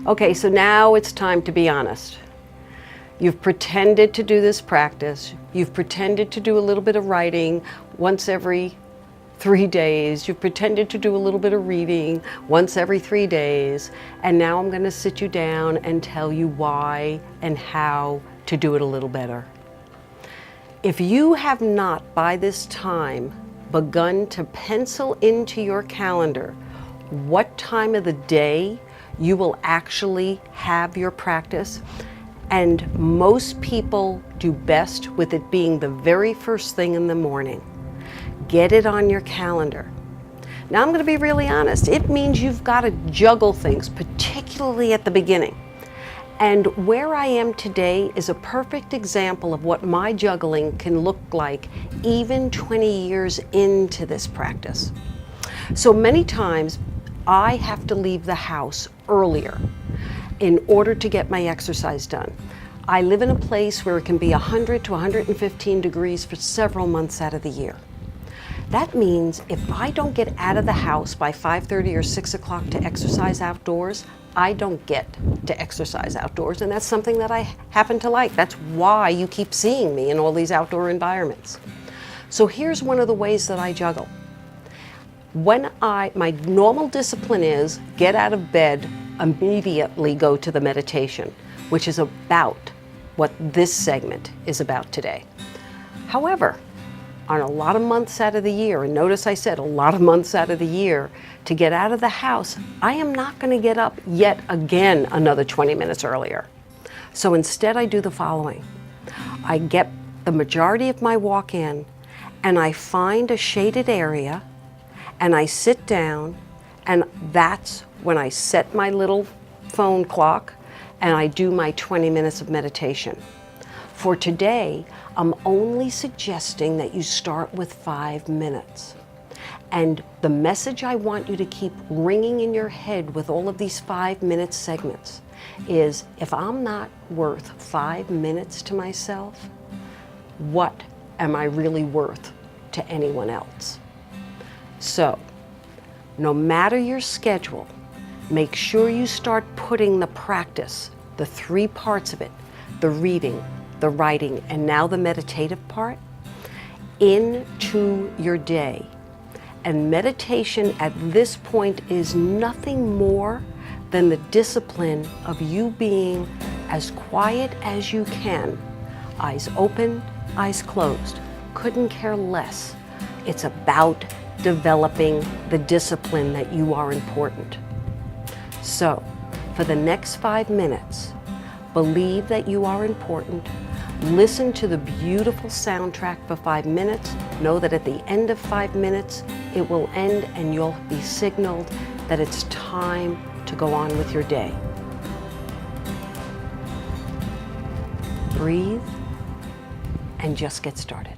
Okay, so now it's time to be honest. You've pretended to do this practice. You've pretended to do a little bit of writing once every 3 days. You've pretended to do a little bit of reading once every 3 days. And now I'm going to sit you down and tell you why and how to do it a little better. If you have not by this time begun to pencil into your calendar what time of the day you will actually have your practice, and most people do best with it being the very first thing in the morning. Get it on your calendar. Now I'm going to be really honest. It means you've got to juggle things, particularly at the beginning. And where I am today is a perfect example of what my juggling can look like even 20 years into this practice. So many times I have to leave the house earlier in order to get my exercise done. I live in a place where it can be 100 to 115 degrees for several months out of the year. That means if I don't get out of the house by 5:30 or 6 o'clock to exercise outdoors, I don't get to exercise outdoors, and that's something that I happen to like. That's why you keep seeing me in all these outdoor environments. So here's one of the ways that I juggle. My normal discipline is get out of bed, immediately go to the meditation, which is about what this segment is about today. However, on a lot of months out of the year, and notice I said a lot of months out of the year, to get out of the house, I am not going to get up yet again another 20 minutes earlier. So instead I do the following. I get the majority of my walk in, and I find a shaded area, and I sit down, and that's when I set my little phone clock and I do my 20 minutes of meditation. For today, I'm only suggesting that you start with 5 minutes. And the message I want you to keep ringing in your head with all of these 5-minute segments is, if I'm not worth 5 minutes to myself, what am I really worth to anyone else? So, no matter your schedule, make sure you start putting the practice, the 3 parts of it, the reading, the writing, and now the meditative part, into your day. And meditation at this point is nothing more than the discipline of you being as quiet as you can. Eyes open, eyes closed. Couldn't care less. It's about developing the discipline that you are important. So, for the next 5 minutes, believe that you are important. Listen to the beautiful soundtrack for 5 minutes. Know that at the end of 5 minutes, it will end and you'll be signaled that it's time to go on with your day. Breathe and just get started.